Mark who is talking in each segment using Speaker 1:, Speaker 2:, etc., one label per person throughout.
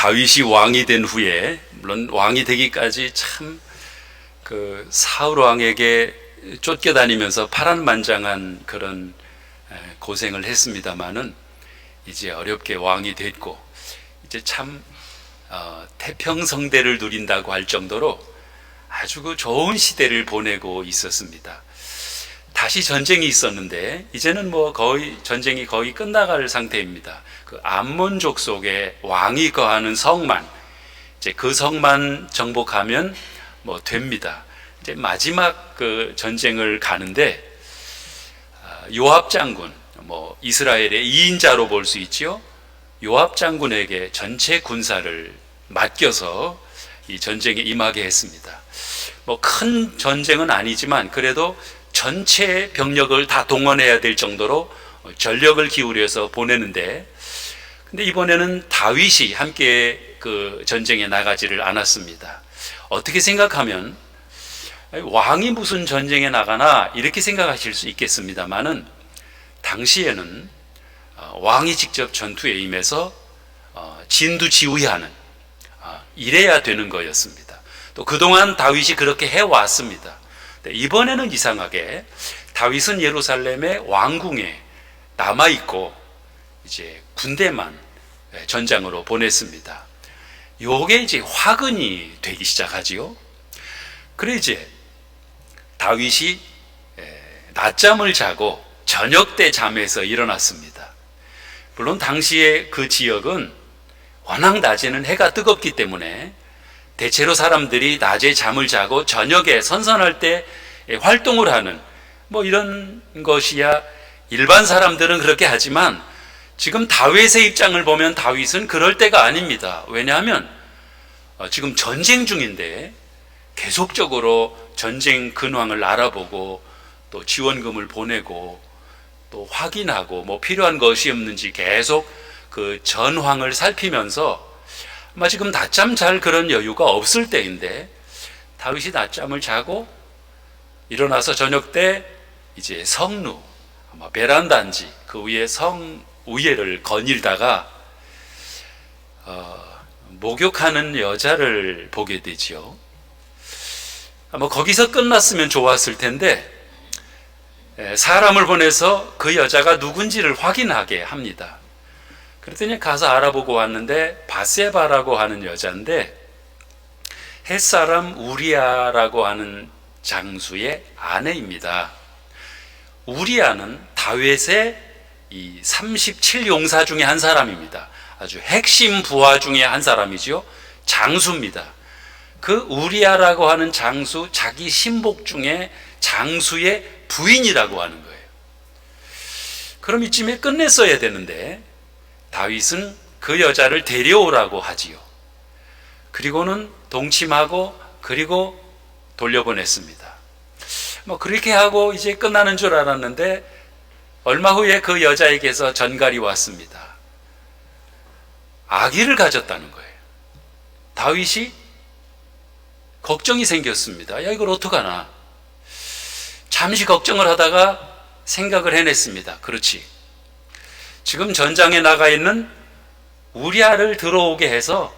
Speaker 1: 다윗이 왕이 된 후에, 물론 왕이 되기까지 참 사울 왕에게 쫓겨다니면서 파란만장한 그런 고생을 했습니다마는 이제 어렵게 왕이 됐고, 이제 참 태평성대를 누린다고 할 정도로 아주 좋은 시대를 보내고 있었습니다. 다시 전쟁이 있었는데 이제는 거의 전쟁이 거의 끝나갈 상태입니다. 그 암몬족 속에 왕이 거하는 성만, 이제 그 성만 정복하면 됩니다. 이제 마지막 그 전쟁을 가는데, 요압 장군, 이스라엘의 2인자로 볼 수 있지요. 요압 장군에게 전체 군사를 맡겨서 이 전쟁에 임하게 했습니다. 큰 전쟁은 아니지만 그래도 전체 병력을 다 동원해야 될 정도로 전력을 기울여서 보내는데, 근데 이번에는 다윗이 함께 그 전쟁에 나가지를 않았습니다. 어떻게 생각하면 왕이 무슨 전쟁에 나가나 이렇게 생각하실 수 있겠습니다만은, 당시에는 왕이 직접 전투에 임해서 진두지휘하는, 이래야 되는 거였습니다. 또 그동안 다윗이 그렇게 해왔습니다. 이번에는 이상하게 다윗은 예루살렘의 왕궁에 남아있고 이제 군대만 전장으로 보냈습니다. 요게 이제 화근이 되기 시작하지요. 그래 이제 다윗이 낮잠을 자고 저녁 때 잠에서 일어났습니다. 물론 당시에 그 지역은 워낙 낮에는 해가 뜨겁기 때문에 대체로 사람들이 낮에 잠을 자고 저녁에 선선할 때 활동을 하는 이런 것이야 일반 사람들은 그렇게 하지만, 지금 다윗의 입장을 보면 다윗은 그럴 때가 아닙니다. 왜냐하면 지금 전쟁 중인데 계속적으로 전쟁 근황을 알아보고 또 지원금을 보내고 또 확인하고 필요한 것이 없는지 계속 그 전황을 살피면서 아마 지금 낮잠 잘 그런 여유가 없을 때인데, 다윗이 낮잠을 자고 일어나서 저녁 때 이제 성루, 아마 베란다인지 그 위에 성 위에를 거닐다가 목욕하는 여자를 보게 되지요. 아마 거기서 끝났으면 좋았을 텐데 사람을 보내서 그 여자가 누군지를 확인하게 합니다. 그랬더니 가서 알아보고 왔는데 바세바라고 하는 여자인데, 햇사람 우리아라고 하는 장수의 아내입니다. 우리아는 다윗의 이 37용사 중에 한 사람입니다. 아주 핵심 부하 중에 한 사람이죠. 장수입니다. 그 우리아라고 하는 장수, 자기 신복 중에 장수의 부인이라고 하는 거예요. 그럼 이쯤에 끝냈어야 되는데 다윗은 그 여자를 데려오라고 하지요. 그리고는 동침하고 그리고 돌려보냈습니다. 그렇게 하고 이제 끝나는 줄 알았는데 얼마 후에 그 여자에게서 전갈이 왔습니다. 아기를 가졌다는 거예요. 다윗이 걱정이 생겼습니다. 야, 이걸 어떡하나. 잠시 걱정을 하다가 생각을 해냈습니다. 그렇지, 지금 전장에 나가 있는 우리아를 들어오게 해서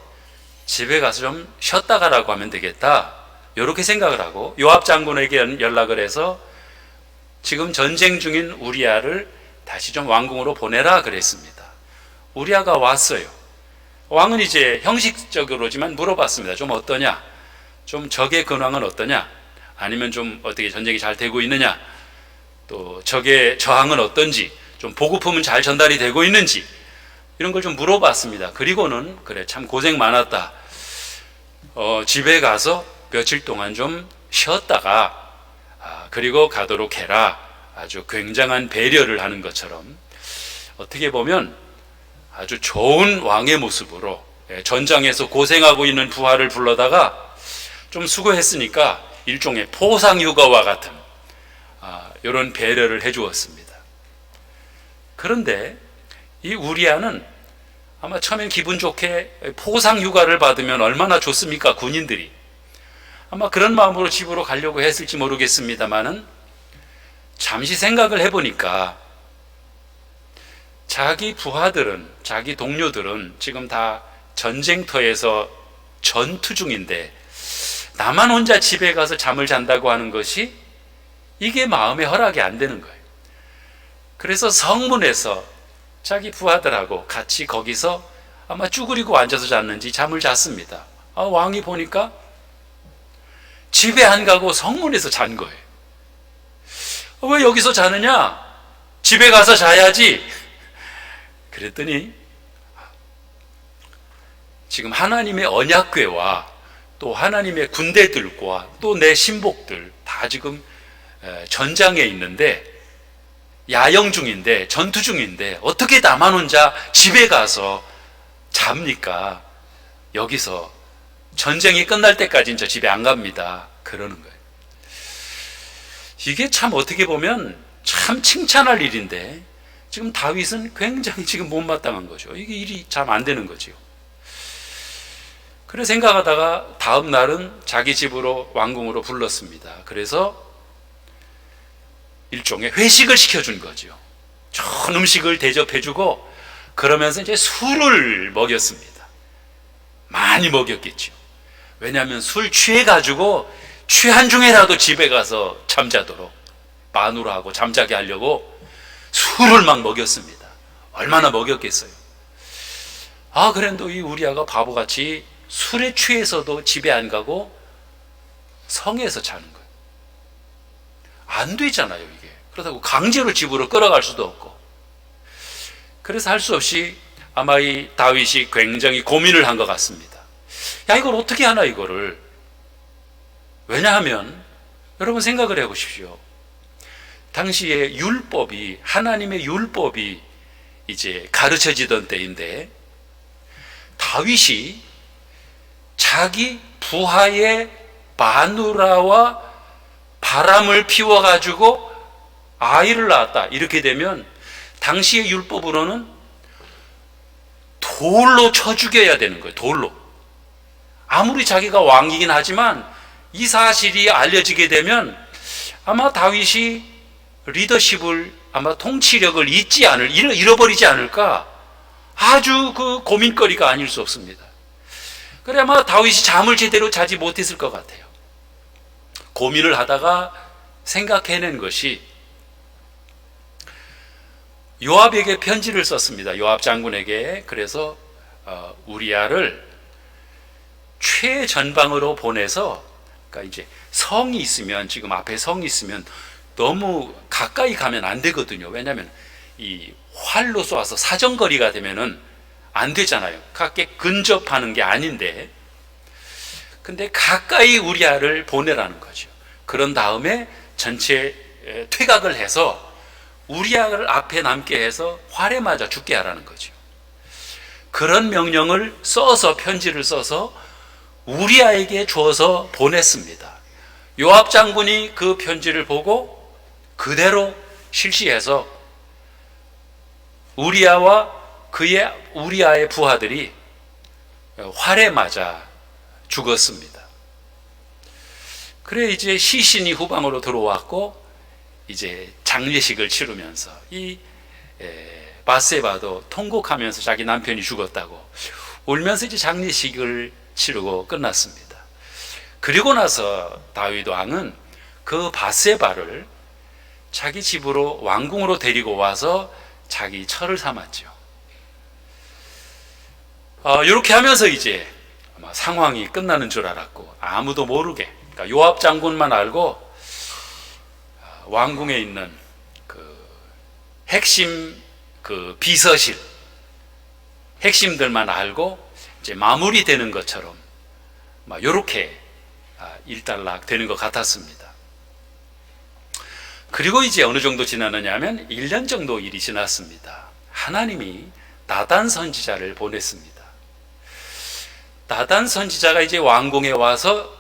Speaker 1: 집에 가서 좀 쉬었다 가라고 하면 되겠다, 이렇게 생각을 하고 요압 장군에게 연락을 해서 지금 전쟁 중인 우리아를 다시 좀 왕궁으로 보내라 그랬습니다. 우리아가 왔어요. 왕은 이제 형식적으로지만 물어봤습니다. 좀 어떠냐, 좀 적의 근황은 어떠냐, 아니면 좀 어떻게 전쟁이 잘 되고 있느냐, 또 적의 저항은 어떤지, 좀 보급품은 잘 전달이 되고 있는지, 이런 걸 좀 물어봤습니다. 그리고는 그래 참 고생 많았다, 집에 가서 며칠 동안 좀 쉬었다가 그리고 가도록 해라, 아주 굉장한 배려를 하는 것처럼 어떻게 보면 아주 좋은 왕의 모습으로 전장에서 고생하고 있는 부하를 불러다가 좀 수고했으니까 일종의 포상휴가와 같은 이런 배려를 해주었습니다. 그런데 이 우리아는 아마 처음엔 기분 좋게 포상휴가를 받으면 얼마나 좋습니까? 군인들이 아마 그런 마음으로 집으로 가려고 했을지 모르겠습니다만은, 잠시 생각을 해보니까 자기 부하들은, 자기 동료들은 지금 다 전쟁터에서 전투 중인데 나만 혼자 집에 가서 잠을 잔다고 하는 것이 이게 마음의 허락이 안 되는 거예요. 그래서 성문에서 자기 부하들하고 같이 거기서 아마 쭈그리고 앉아서 잤는지 잠을 잤습니다. 왕이 보니까 집에 안 가고 성문에서 잔 거예요. 왜 여기서 자느냐? 집에 가서 자야지. 그랬더니 지금 하나님의 언약궤와 또 하나님의 군대들과 또 내 신복들 다 지금 전장에 있는데, 야영 중인데, 전투 중인데 어떻게 나만 혼자 집에 가서 잡니까? 여기서 전쟁이 끝날 때까지는 저 집에 안 갑니다. 그러는 거예요. 이게 참 어떻게 보면 참 칭찬할 일인데 지금 다윗은 굉장히 지금 못마땅한 거죠. 이게 일이 참 안 되는 거죠. 그래 생각하다가 다음 날은 자기 집으로 왕궁으로 불렀습니다. 그래서 일종의 회식을 시켜준 거죠. 좋은 음식을 대접해주고 그러면서 이제 술을 먹였습니다. 많이 먹였겠죠. 왜냐하면 술 취해가지고 취한 중에라도 집에 가서 잠자도록 마누라하고 잠자게 하려고 술을 막 먹였습니다. 얼마나 먹였겠어요. 그래도 이 우리아가 바보같이 술에 취해서도 집에 안 가고 성에서 자는 거예요. 안 되잖아요, 이게. 그렇다고 강제로 집으로 끌어갈 수도 없고. 그래서 할 수 없이 아마 이 다윗이 굉장히 고민을 한 것 같습니다. 야, 이걸 어떻게 하나, 이거를. 왜냐하면 여러분 생각을 해보십시오. 당시에 율법이, 하나님의 율법이 이제 가르쳐지던 때인데 다윗이 자기 부하의 마누라와 바람을 피워가지고 아이를 낳았다. 이렇게 되면 당시의 율법으로는 돌로 쳐 죽여야 되는 거예요. 돌로. 아무리 자기가 왕이긴 하지만 이 사실이 알려지게 되면 아마 다윗이 리더십을, 아마 통치력을 잃어버리지 않을까, 아주 그 고민거리가 아닐 수 없습니다. 그래 아마 다윗이 잠을 제대로 자지 못했을 것 같아요. 고민을 하다가 생각해낸 것이 요압에게 편지를 썼습니다. 요압 장군에게. 그래서 우리아를 최전방으로 보내서, 그러니까 이제 성이 있으면, 지금 앞에 성이 있으면 너무 가까이 가면 안 되거든요. 왜냐하면 이 활로 쏘아서 사정거리가 되면은 안 되잖아요. 가깝게 근접하는 게 아닌데, 근데 가까이 우리아를 보내라는 거죠. 그런 다음에 전체 퇴각을 해서 우리아를 앞에 남게 해서 활에 맞아 죽게 하라는 거죠. 그런 명령을 써서, 편지를 써서 우리아에게 주어서 보냈습니다. 요압 장군이 그 편지를 보고 그대로 실시해서 우리아의 부하들이 활에 맞아 죽었습니다. 그래 이제 시신이 후방으로 들어왔고 이제 장례식을 치르면서 이 바세바도 통곡하면서 자기 남편이 죽었다고 울면서 이제 장례식을 치르고 끝났습니다. 그리고 나서 다윗 왕은 그 바세바를 자기 집으로, 왕궁으로 데리고 와서 자기 처를 삼았죠. 이렇게 하면서 이제 아마 상황이 끝나는 줄 알았고, 아무도 모르게, 그러니까 요압 장군만 알고 왕궁에 있는 그 핵심 그 비서실 핵심들만 알고 이제 마무리되는 것처럼 막 이렇게 일단락 되는 것 같았습니다. 그리고 이제 어느 정도 지났느냐 하면 1년 정도 일이 지났습니다. 하나님이 나단 선지자를 보냈습니다. 나단 선지자가 이제 왕궁에 와서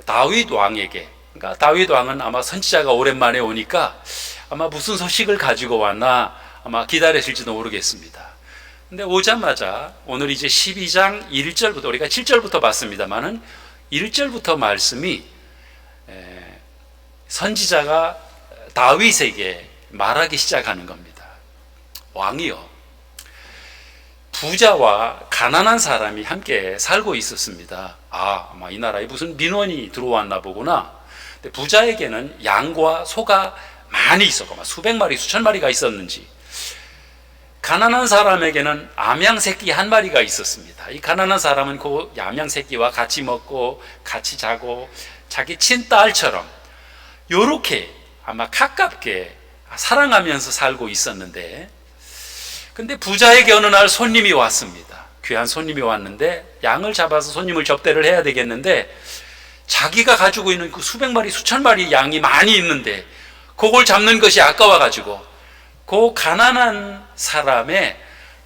Speaker 1: 다윗 왕에게, 그러니까 다윗 왕은 아마 선지자가 오랜만에 오니까 아마 무슨 소식을 가지고 왔나 아마 기다리실지도 모르겠습니다. 근데 오자마자 오늘 이제 12장 1절부터, 우리가 7절부터 봤습니다만은 1절부터 말씀이 선지자가 다윗에게 말하기 시작하는 겁니다. 왕이요, 부자와 가난한 사람이 함께 살고 있었습니다. 아마 이 나라에 무슨 민원이 들어왔나 보구나. 근데 부자에게는 양과 소가 많이 있었고 수백 마리 수천 마리가 있었는지, 가난한 사람에게는 암양 새끼 한 마리가 있었습니다. 이 가난한 사람은 그 암양 새끼와 같이 먹고 같이 자고 자기 친딸처럼 요렇게 아마 가깝게 사랑하면서 살고 있었는데, 근데 부자에게 어느 날 손님이 왔습니다. 귀한 손님이 왔는데 양을 잡아서 손님을 접대를 해야 되겠는데, 자기가 가지고 있는 그 수백 마리 수천 마리 양이 많이 있는데 그걸 잡는 것이 아까워가지고 그 가난한 사람의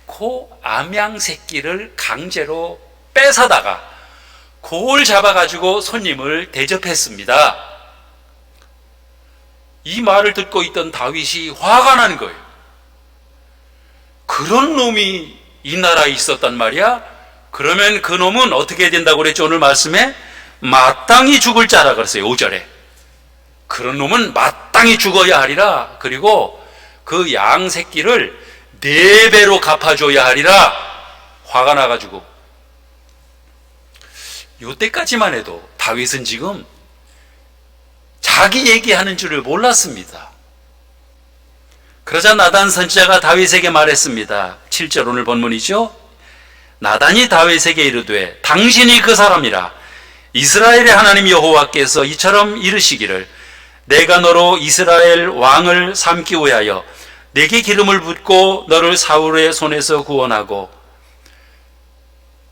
Speaker 1: 그 암양 새끼를 강제로 뺏어다가 그걸 잡아가지고 손님을 대접했습니다. 이 말을 듣고 있던 다윗이 화가 난 거예요. 그런 놈이 이 나라에 있었단 말이야? 그러면 그 놈은 어떻게 된다고 그랬죠? 오늘 말씀에 마땅히 죽을 자라 그랬어요. 5절에 그런 놈은 마땅히 죽어야 하리라. 그리고 그 양 새끼를 4배로 갚아줘야 하리라. 화가 나가지고, 요때까지만 해도 다윗은 지금 자기 얘기하는 줄을 몰랐습니다. 그러자 나단 선지자가 다윗에게 말했습니다. 7절 오늘 본문이죠. 나단이 다윗에게 이르되 당신이 그 사람이라. 이스라엘의 하나님 여호와께서 이처럼 이르시기를 내가 너로 이스라엘 왕을 삼기 위하여 내게 기름을 붓고 너를 사울의 손에서 구원하고,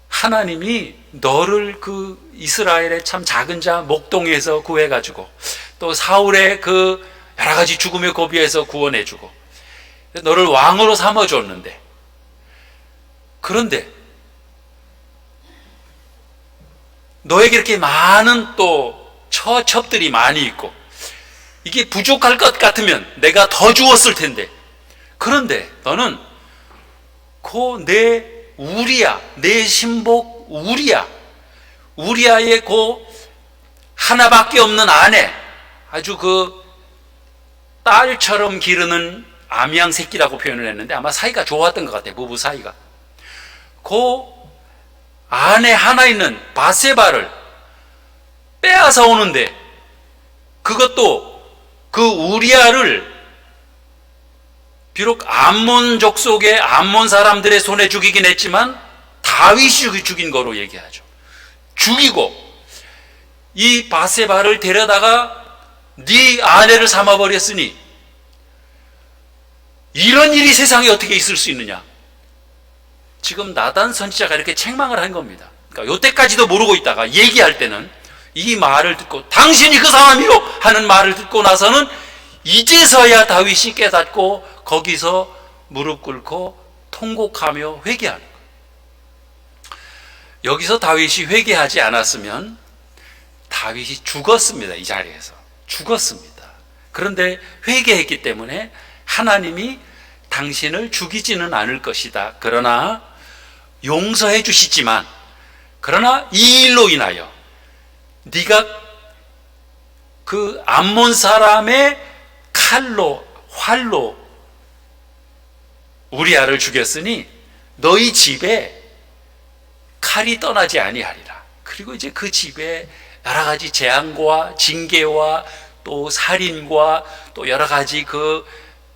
Speaker 1: 하나님이 너를 그 이스라엘의 참 작은 자 목동에서 구해가지고 또 사울의 그 여러 가지 죽음의 고비에서 구원해주고 너를 왕으로 삼아줬는데, 그런데 너에게 이렇게 많은 또 처첩들이 많이 있고 이게 부족할 것 같으면 내가 더 주었을 텐데, 그런데 너는 그 내 우리야, 내 신복 우리야의 그 하나밖에 없는 아내, 아주 그 딸처럼 기르는 암양 새끼라고 표현을 했는데 아마 사이가 좋았던 것 같아요. 부부 사이가. 그 안에 하나 있는 바세바를 빼앗아 오는데, 그것도 그 우리아를 비록 암몬 족속의 암몬 사람들의 손에 죽이긴 했지만 다윗이 죽인 거로 얘기하죠. 죽이고 이 바세바를 데려다가 네 아내를 삼아버렸으니 이런 일이 세상에 어떻게 있을 수 있느냐. 지금 나단 선지자가 이렇게 책망을 한 겁니다. 그러니까 요때까지도 모르고 있다가 얘기할 때는 이 말을 듣고 당신이 그 사람이요 하는 말을 듣고 나서는 이제서야 다윗이 깨닫고 거기서 무릎 꿇고 통곡하며 회개하는 거예요. 여기서 다윗이 회개하지 않았으면 다윗이 죽었습니다. 이 자리에서 죽었습니다. 그런데 회개했기 때문에 하나님이 당신을 죽이지는 않을 것이다. 그러나 용서해 주시지만, 그러나 이 일로 인하여 네가 그 암몬 사람의 활로 우리아를 죽였으니 너희 집에 칼이 떠나지 아니하리라. 그리고 이제 그 집에 여러 가지 재앙과 징계와 또 살인과 또 여러 가지 그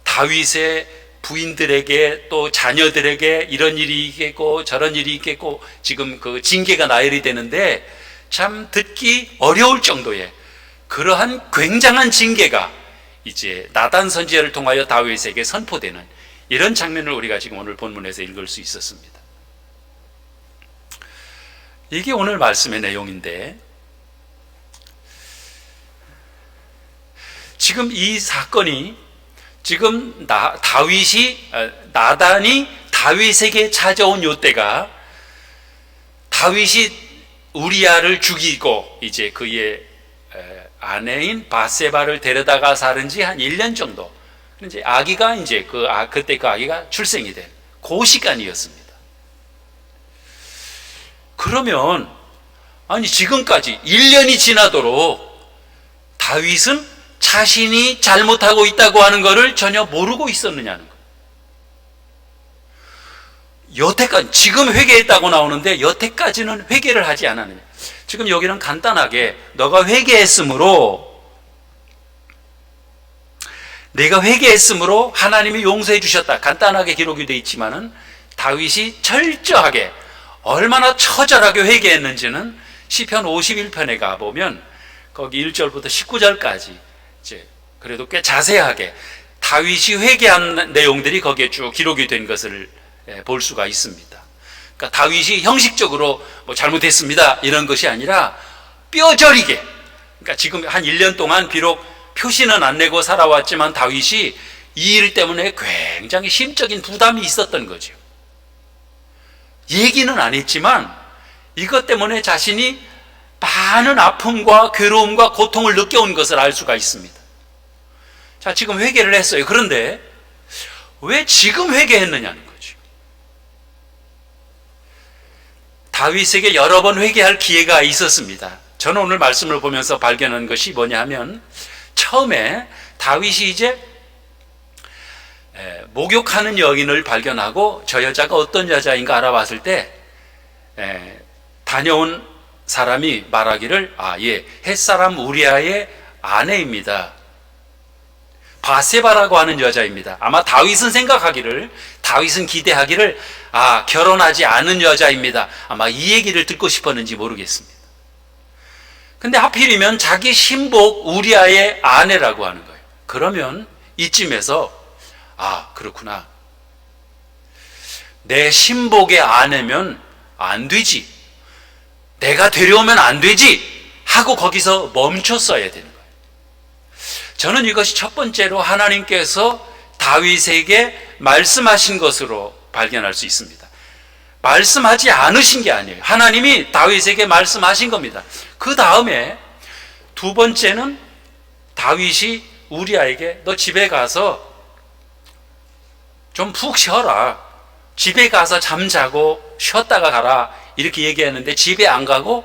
Speaker 1: 다윗의 부인들에게 또 자녀들에게 이런 일이 있겠고 저런 일이 있겠고 지금 그 징계가 나열이 되는데, 참 듣기 어려울 정도의 그러한 굉장한 징계가 이제 나단 선지자를 통하여 다윗에게 선포되는 이런 장면을 우리가 지금 오늘 본문에서 읽을 수 있었습니다. 이게 오늘 말씀의 내용인데, 지금 이 사건이 지금 나단이 다윗에게 찾아온 요때가 다윗이 우리아를 죽이고 이제 그의 아내인 바세바를 데려다가 사른 지 한 1년 정도, 이제 아기가 이제 그때 그 아기가 출생이 된 그 시간이었습니다. 그러면 아니 지금까지 1년이 지나도록 다윗은 자신이 잘못하고 있다고 하는 것을 전혀 모르고 있었느냐는 거예요. 여태까지 지금 회개했다고 나오는데 여태까지는 회개를 하지 않았느냐. 지금 여기는 간단하게 너가 회개했으므로 내가 회개했으므로 하나님이 용서해 주셨다. 간단하게 기록이 되어 있지만은 다윗이 철저하게 얼마나 처절하게 회개했는지는 시편 51편에 가보면 거기 1절부터 19절까지 이제 그래도 꽤 자세하게 다윗이 회개한 내용들이 거기에 쭉 기록이 된 것을 볼 수가 있습니다. 그러니까 다윗이 형식적으로 뭐 잘못했습니다 이런 것이 아니라 뼈저리게, 그러니까 지금 한 1년 동안 비록 표시는 안 내고 살아왔지만 다윗이 이 일 때문에 굉장히 심적인 부담이 있었던 거죠. 얘기는 안 했지만 이것 때문에 자신이 많은 아픔과 괴로움과 고통을 느껴온 것을 알 수가 있습니다. 자, 지금 회개를 했어요. 그런데 왜 지금 회개했느냐는 거죠. 다윗에게 여러 번 회개할 기회가 있었습니다. 저는 오늘 말씀을 보면서 발견한 것이 뭐냐 하면, 처음에 다윗이 이제 목욕하는 여인을 발견하고 저 여자가 어떤 여자인가 알아봤을 때 다녀온 사람이 말하기를 햇사람 우리아의 아내입니다. 바세바라고 하는 여자입니다. 아마 다윗은 다윗은 기대하기를 결혼하지 않은 여자입니다. 아마 이 얘기를 듣고 싶었는지 모르겠습니다. 근데 하필이면 자기 신복 우리아의 아내라고 하는 거예요. 그러면 이쯤에서 그렇구나, 내 신복의 아내면 안 되지, 내가 데려오면 안 되지 하고 거기서 멈췄어야 되는 거예요. 저는 이것이 첫 번째로 하나님께서 다윗에게 말씀하신 것으로 발견할 수 있습니다. 말씀하지 않으신 게 아니에요. 하나님이 다윗에게 말씀하신 겁니다. 그 다음에 두 번째는 다윗이 우리아에게 너 집에 가서 좀 푹 쉬어라, 집에 가서 잠자고 쉬었다가 가라 이렇게 얘기했는데 집에 안 가고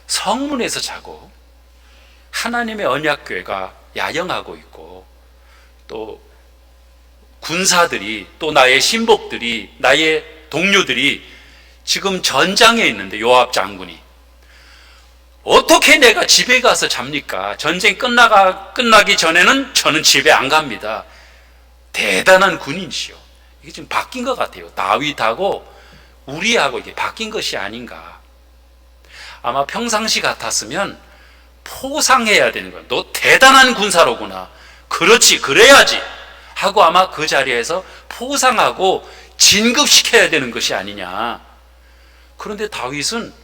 Speaker 1: 성문에서 자고, 하나님의 언약궤가 야영하고 있고 또 군사들이, 또 나의 신복들이, 나의 동료들이 지금 전장에 있는데 요압 장군이 어떻게 내가 집에 가서 잡니까? 전쟁 끝나기 전에는 저는 집에 안 갑니다. 대단한 군인이시오. 이게 지금 바뀐 것 같아요. 다윗하고 우리하고 이게 바뀐 것이 아닌가. 아마 평상시 같았으면 포상해야 되는 거야. 너 대단한 군사로구나, 그렇지, 그래야지 하고 아마 그 자리에서 포상하고 진급시켜야 되는 것이 아니냐. 그런데 다윗은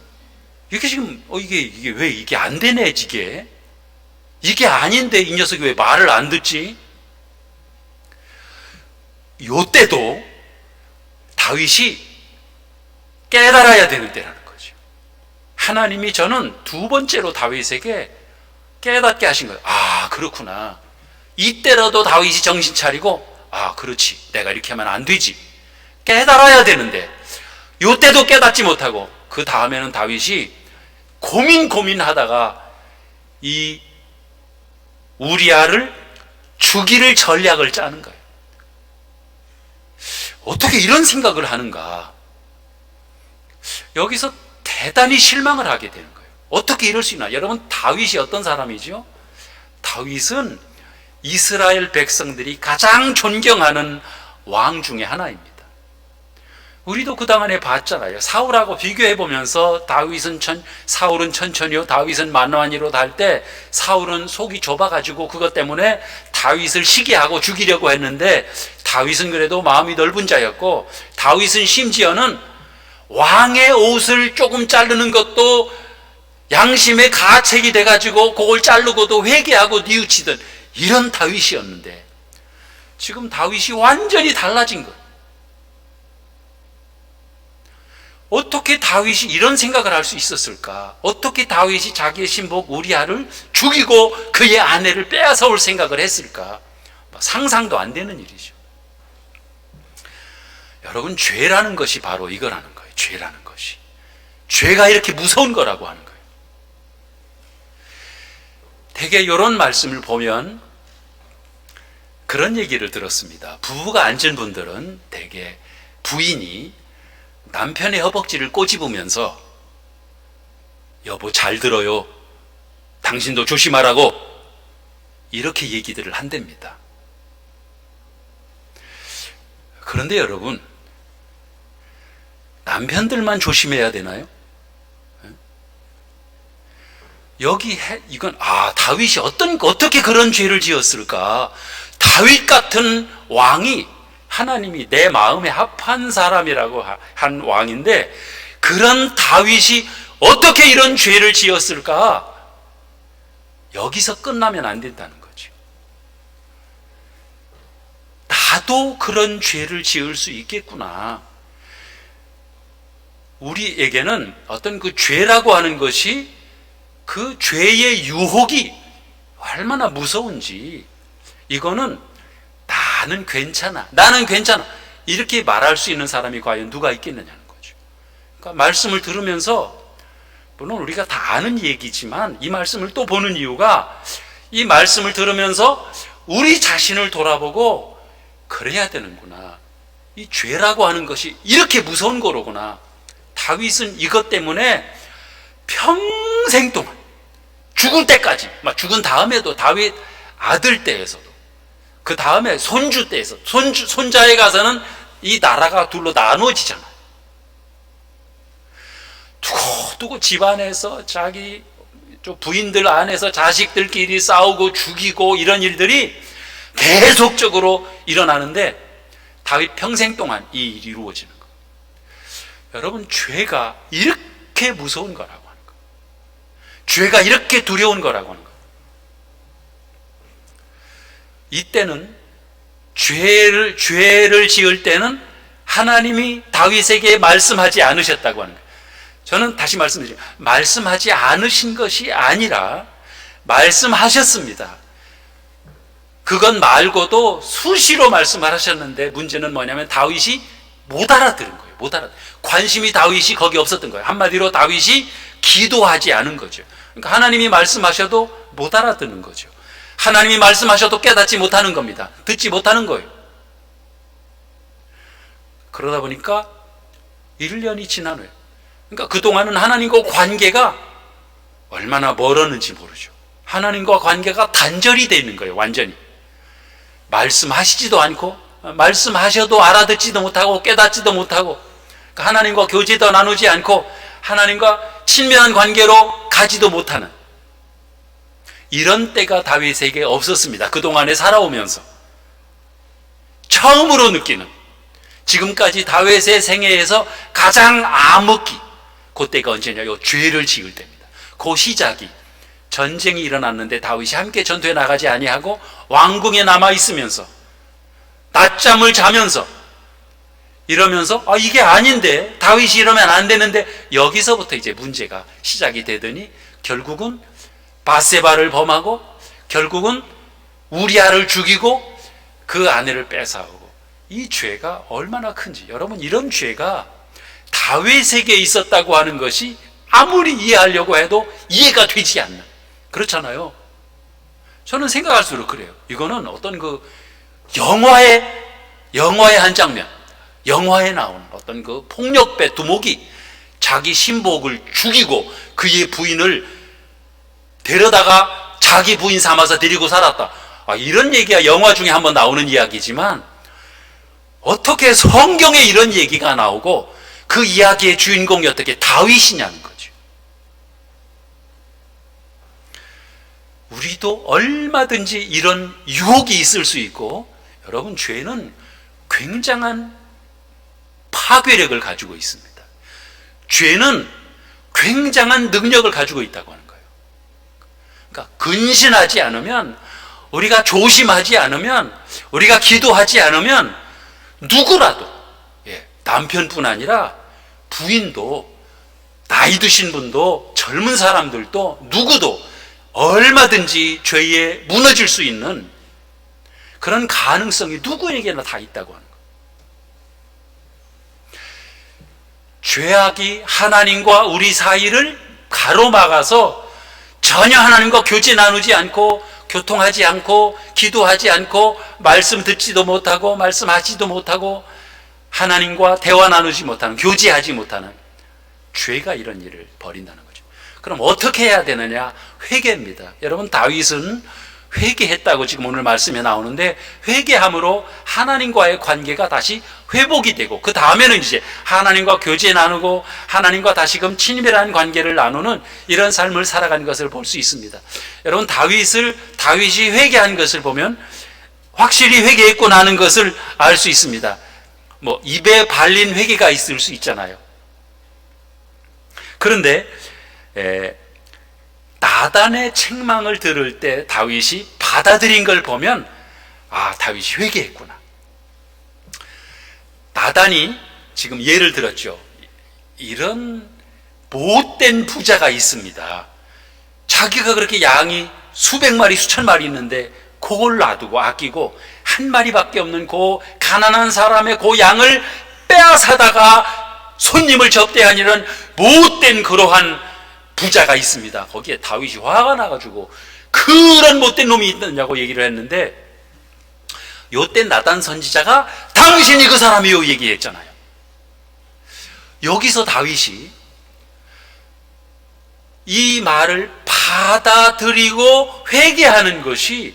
Speaker 1: 이게 지금 이게 왜 이게 안 되네, 이게 아닌데 이 녀석이 왜 말을 안 듣지? 요때도 다윗이 깨달아야 되는 때라는 거죠. 하나님이 저는 두 번째로 다윗에게 깨닫게 하신 거예요. 그렇구나, 이때라도 다윗이 정신 차리고 그렇지, 내가 이렇게 하면 안 되지 깨달아야 되는데 요때도 깨닫지 못하고 그 다음에는 다윗이 고민하다가 이 우리아를 죽이를 전략을 짜는 거예요. 어떻게 이런 생각을 하는가. 여기서 대단히 실망을 하게 되는 거예요. 어떻게 이럴 수 있나. 여러분, 다윗이 어떤 사람이죠? 다윗은 이스라엘 백성들이 가장 존경하는 왕 중에 하나입니다. 우리도 그당 안에 봤잖아요. 사울하고 비교해보면서 사울은 천천히요, 다윗은 만만히로 달 때 사울은 속이 좁아가지고 그것 때문에 다윗을 시기하고 죽이려고 했는데 다윗은 그래도 마음이 넓은 자였고, 다윗은 심지어는 왕의 옷을 조금 자르는 것도 양심의 가책이 돼가지고 그걸 자르고도 회개하고 뉘우치던 이런 다윗이었는데 지금 다윗이 완전히 달라진 것. 어떻게 다윗이 이런 생각을 할 수 있었을까? 어떻게 다윗이 자기의 신복 우리아를 죽이고 그의 아내를 빼앗아올 생각을 했을까? 상상도 안 되는 일이죠. 여러분, 죄라는 것이 바로 이거라는 거예요. 죄라는 것이. 죄가 이렇게 무서운 거라고 하는 거예요. 되게 이런 말씀을 보면 그런 얘기를 들었습니다. 부부가 앉은 분들은 되게 부인이 남편의 허벅지를 꼬집으면서 여보 잘 들어요. 당신도 조심하라고. 이렇게 얘기들을 한답니다. 그런데 여러분, 남편들만 조심해야 되나요? 여기 이건 다윗이 어떻게 그런 죄를 지었을까? 다윗 같은 왕이 하나님이 내 마음에 합한 사람이라고 한 왕인데 그런 다윗이 어떻게 이런 죄를 지었을까? 여기서 끝나면 안 된다는 거죠. 나도 그런 죄를 지을 수 있겠구나. 우리에게는 어떤 그 죄라고 하는 것이 그 죄의 유혹이 얼마나 무서운지, 이거는 나는 괜찮아 이렇게 말할 수 있는 사람이 과연 누가 있겠느냐는 거죠. 그러니까 말씀을 들으면서, 물론 우리가 다 아는 얘기지만 이 말씀을 또 보는 이유가, 이 말씀을 들으면서 우리 자신을 돌아보고 그래야 되는구나, 이 죄라고 하는 것이 이렇게 무서운 거로구나. 다윗은 이것 때문에 평생 동안 죽을 때까지, 죽은 다음에도 다윗 아들 때에서도, 그 다음에 손주 때에서, 손자에 가서는 이 나라가 둘로 나누어지잖아요. 두고두고 집안에서 자기 부인들 안에서 자식들끼리 싸우고 죽이고 이런 일들이 계속적으로 일어나는데 다윗 평생 동안 이 일이 이루어지는 거예요. 여러분, 죄가 이렇게 무서운 거라고 하는 거예요. 죄가 이렇게 두려운 거라고 하는 거예요. 이때는 죄를 지을 때는 하나님이 다윗에게 말씀하지 않으셨다고 하는 거예요. 저는 다시 말씀드리죠. 말씀하지 않으신 것이 아니라 말씀하셨습니다. 그것 말고도 수시로 말씀을 하셨는데 문제는 뭐냐면 다윗이 못 알아들은 거예요. 관심이 다윗이 거기 없었던 거예요. 한마디로 다윗이 기도하지 않은 거죠. 그러니까 하나님이 말씀하셔도 못 알아듣는 거죠. 하나님이 말씀하셔도 깨닫지 못하는 겁니다. 듣지 못하는 거예요. 그러다 보니까 1년이 지난 후에, 그러니까 그동안은 하나님과 관계가 얼마나 멀었는지 모르죠. 하나님과 관계가 단절이 되어 있는 거예요. 완전히 말씀하시지도 않고, 말씀하셔도 알아듣지도 못하고 깨닫지도 못하고, 그러니까 하나님과 교제도 나누지 않고 하나님과 친밀한 관계로 가지도 못하는 이런 때가 다윗에게 없었습니다. 그동안에 살아오면서 처음으로 느끼는, 지금까지 다윗의 생애에서 가장 암흑기, 그때가 언제냐? 요 죄를 지을 때입니다. 그 시작이, 전쟁이 일어났는데 다윗이 함께 전투에 나가지 아니하고 왕궁에 남아 있으면서 낮잠을 자면서 이러면서 이게 아닌데, 다윗이 이러면 안 되는데, 여기서부터 이제 문제가 시작이 되더니 결국은 바세바를 범하고 결국은 우리아를 죽이고 그 아내를 뺏어오고, 이 죄가 얼마나 큰지. 여러분, 이런 죄가 다윗에게 있었다고 하는 것이 아무리 이해하려고 해도 이해가 되지 않는, 그렇잖아요. 저는 생각할수록 그래요. 이거는 어떤 그 영화의 한 장면, 영화에 나오는 어떤 그 폭력배 두목이 자기 신복을 죽이고 그의 부인을 데려다가 자기 부인 삼아서 데리고 살았다. 이런 얘기가 영화 중에 한번 나오는 이야기지만 어떻게 성경에 이런 얘기가 나오고 그 이야기의 주인공이 어떻게 다윗이냐는 거죠. 우리도 얼마든지 이런 유혹이 있을 수 있고, 여러분, 죄는 굉장한 파괴력을 가지고 있습니다. 죄는 굉장한 능력을 가지고 있다고 하는 거예요. 그러니까 근신하지 않으면, 우리가 조심하지 않으면, 우리가 기도하지 않으면 누구라도, 남편뿐 아니라 부인도, 나이 드신 분도, 젊은 사람들도, 누구도 얼마든지 죄에 무너질 수 있는 그런 가능성이 누구에게나 다 있다고 하는 거예요. 죄악이 하나님과 우리 사이를 가로막아서 전혀 하나님과 교제 나누지 않고, 교통하지 않고, 기도하지 않고, 말씀 듣지도 못하고 말씀하지도 못하고 하나님과 대화 나누지 못하는, 교제하지 못하는 죄가 이런 일을 벌인다는 거죠. 그럼 어떻게 해야 되느냐? 회개입니다. 여러분, 다윗은 회개했다고 지금 오늘 말씀에 나오는데, 회개함으로 하나님과의 관계가 다시 회복이 되고, 그 다음에는 이제 하나님과 교제 나누고 하나님과 다시금 친밀한 관계를 나누는 이런 삶을 살아간 것을 볼 수 있습니다. 여러분, 다윗이 회개한 것을 보면 확실히 회개했고 나는 것을 알 수 있습니다. 입에 발린 회개가 있을 수 있잖아요. 그런데 나단의 책망을 들을 때 다윗이 받아들인 걸 보면, 다윗이 회개했구나. 나단이 지금 예를 들었죠. 이런 못된 부자가 있습니다. 자기가 그렇게 양이 수백 마리 수천 마리 있는데 그걸 놔두고 아끼고 한 마리밖에 없는 그 가난한 사람의 그 양을 빼앗아다가 손님을 접대한 이런 못된 그러한 부자가 있습니다. 거기에 다윗이 화가 나가지고 그런 못된 놈이 있느냐고 얘기를 했는데, 요때 나단 선지자가 당신이 그 사람이요 얘기했잖아요. 여기서 다윗이 이 말을 받아들이고 회개하는 것이,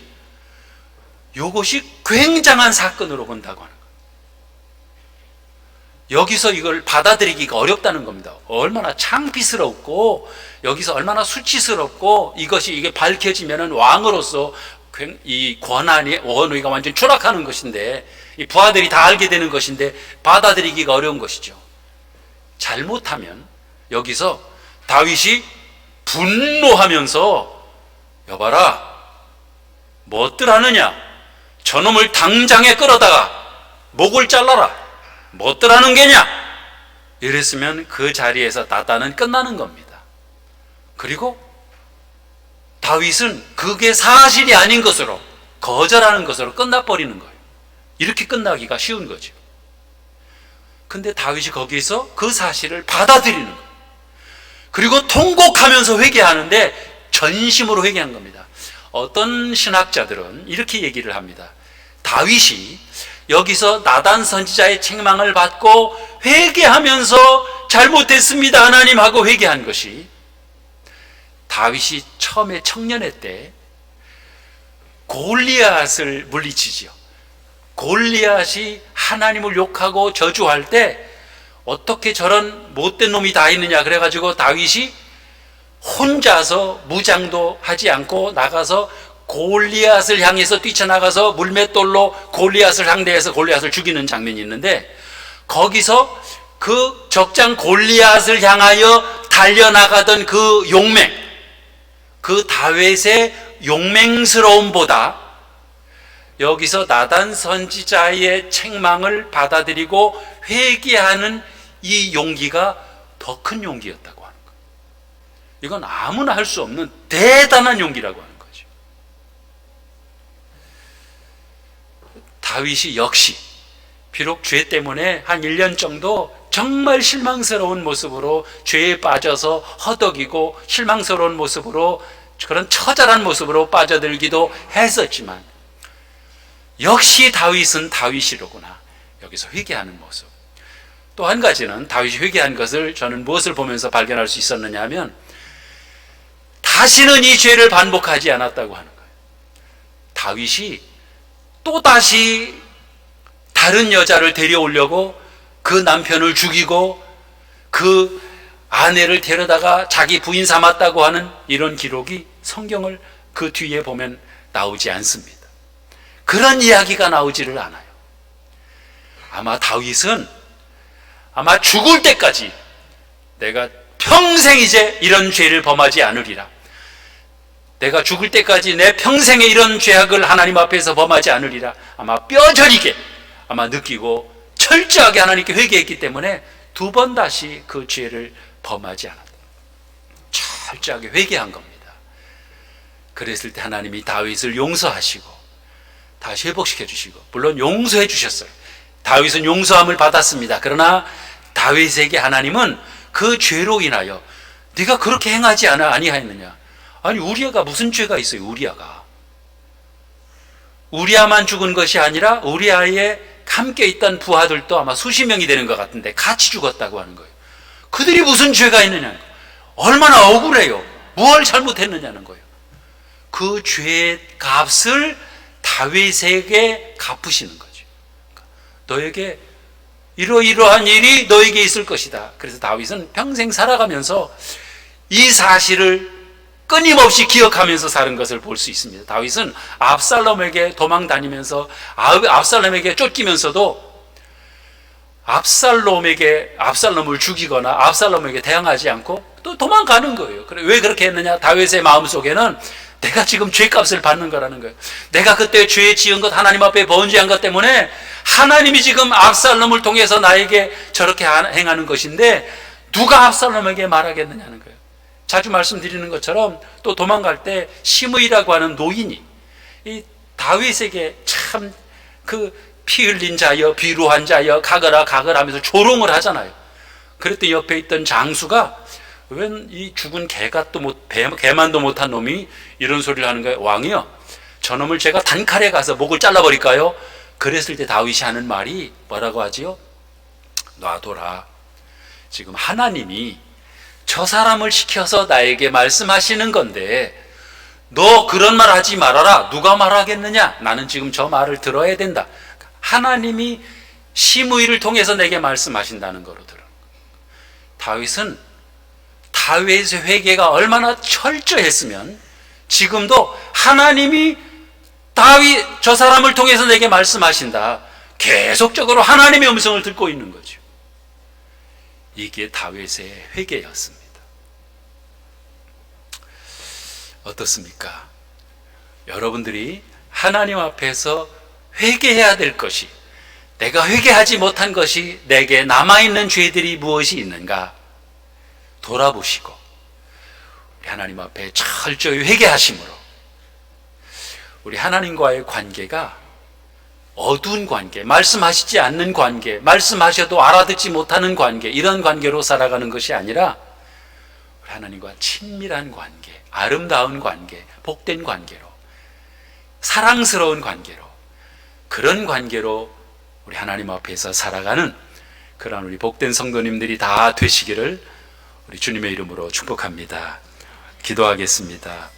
Speaker 1: 이것이 굉장한 사건으로 본다고 하는 거예요. 여기서 이걸 받아들이기가 어렵다는 겁니다. 얼마나 창피스럽고 여기서 얼마나 수치스럽고, 이게 밝혀지면 왕으로서 이 원위가 완전 추락하는 것인데, 이 부하들이 다 알게 되는 것인데 받아들이기가 어려운 것이죠. 잘못하면 여기서 다윗이 분노하면서, 여봐라, 뭣들 하느냐, 저놈을 당장에 끌어다가 목을 잘라라, 뭣들 하는 게냐, 이랬으면 그 자리에서 나단은 끝나는 겁니다. 그리고 다윗은 그게 사실이 아닌 것으로, 거절하는 것으로 끝나버리는 거예요. 이렇게 끝나기가 쉬운 거죠. 근데 다윗이 거기에서 그 사실을 받아들이는 거예요. 그리고 통곡하면서 회개하는데 전심으로 회개한 겁니다. 어떤 신학자들은 이렇게 얘기를 합니다. 다윗이 여기서 나단 선지자의 책망을 받고 회개하면서 잘못했습니다 하나님 하고 회개한 것이, 다윗이 처음에 청년회 때 골리앗을 물리치지요. 골리앗이 하나님을 욕하고 저주할 때 어떻게 저런 못된 놈이 다 있느냐 그래가지고 다윗이 혼자서 무장도 하지 않고 나가서 골리앗을 향해서 뛰쳐나가서 물맷돌로 골리앗을 상대해서 골리앗을 죽이는 장면이 있는데, 거기서 그 적장 골리앗을 향하여 달려나가던 그 용맹, 그 다윗의 용맹스러움보다 여기서 나단 선지자의 책망을 받아들이고 회개하는 이 용기가 더 큰 용기였다고 하는 거예요. 이건 아무나 할 수 없는 대단한 용기라고 하는 거죠. 다윗이 역시 비록 죄 때문에 한 1년 정도 정말 실망스러운 모습으로 죄에 빠져서 허덕이고 실망스러운 모습으로, 그런 처절한 모습으로 빠져들기도 했었지만, 역시 다윗은 다윗이로구나, 여기서 회개하는 모습. 또 한 가지는 다윗이 회개한 것을 저는 무엇을 보면서 발견할 수 있었느냐 하면, 다시는 이 죄를 반복하지 않았다고 하는 거예요. 다윗이 또다시 다른 여자를 데려오려고 그 남편을 죽이고 그 아내를 데려다가 자기 부인 삼았다고 하는 이런 기록이 성경을 그 뒤에 보면 나오지 않습니다. 그런 이야기가 나오지를 않아요. 아마 다윗은 아마 죽을 때까지 내가 평생 이제 이런 죄를 범하지 않으리라, 내가 죽을 때까지 내 평생에 이런 죄악을 하나님 앞에서 범하지 않으리라 아마 뼈저리게 아마 느끼고 철저하게 하나님께 회개했기 때문에 두 번 다시 그 죄를 범하지 않았다. 철저하게 회개한 겁니다. 그랬을 때 하나님이 다윗을 용서하시고 다시 회복시켜 주시고, 물론 용서해 주셨어요. 다윗은 용서함을 받았습니다. 그러나 다윗에게 하나님은 그 죄로 인하여 네가 그렇게 행하지 아니하였느냐. 아니, 우리아가 무슨 죄가 있어요? 우리아만 죽은 것이 아니라 우리아의 함께 있던 부하들도 아마 수십 명이 되는 것 같은데 같이 죽었다고 하는 거예요. 그들이 무슨 죄가 있느냐는 거예요. 얼마나 억울해요. 뭘 잘못했느냐는 거예요. 그 죄의 값을 다윗에게 갚으시는 거죠. 너에게 이러이러한 일이 너에게 있을 것이다. 그래서 다윗은 평생 살아가면서 이 사실을 끊임없이 기억하면서 사는 것을 볼 수 있습니다. 다윗은 압살롬에게 도망 다니면서 압살롬에게 쫓기면서도 압살롬을 죽이거나 압살롬에게 대항하지 않고 또 도망가는 거예요. 왜 그렇게 했느냐? 다윗의 마음속에는 내가 지금 죄값을 받는 거라는 거예요. 내가 그때 죄 지은 것, 하나님 앞에 번제한 것 때문에 하나님이 지금 압살롬을 통해서 나에게 저렇게 행하는 것인데 누가 압살롬에게 말하겠느냐는 거예요. 자주 말씀드리는 것처럼 또 도망갈 때 시므이라고 하는 노인이 이 다윗에게 참 그 피 흘린 자여, 비루한 자여, 가거라 하면서 조롱을 하잖아요. 그랬더니 옆에 있던 장수가 웬 이 죽은 개만도 못한 놈이 이런 소리를 하는 거예요. 왕이요, 저놈을 제가 단칼에 가서 목을 잘라버릴까요? 그랬을 때 다윗이 하는 말이 뭐라고 하지요? 놔둬라. 지금 하나님이 저 사람을 시켜서 나에게 말씀하시는 건데 너 그런 말 하지 말아라. 누가 말하겠느냐? 나는 지금 저 말을 들어야 된다. 하나님이 시므이를 통해서 내게 말씀하신다는 거로 들어요. 다윗은 다윗의 회개가 얼마나 철저했으면 지금도 하나님이 다윗 저 사람을 통해서 내게 말씀하신다. 계속적으로 하나님의 음성을 듣고 있는 거죠. 이게 다윗의 회개였습니다. 어떻습니까? 여러분들이 하나님 앞에서 회개해야 될 것이, 내가 회개하지 못한 것이 내게 남아있는 죄들이 무엇이 있는가 돌아보시고 우리 하나님 앞에 철저히 회개하심으로 우리 하나님과의 관계가 어두운 관계, 말씀하시지 않는 관계, 말씀하셔도 알아듣지 못하는 관계, 이런 관계로 살아가는 것이 아니라 우리 하나님과 친밀한 관계, 아름다운 관계, 복된 관계로, 사랑스러운 관계로, 그런 관계로 우리 하나님 앞에서 살아가는 그런 우리 복된 성도님들이 다 되시기를 우리 주님의 이름으로 축복합니다. 기도하겠습니다.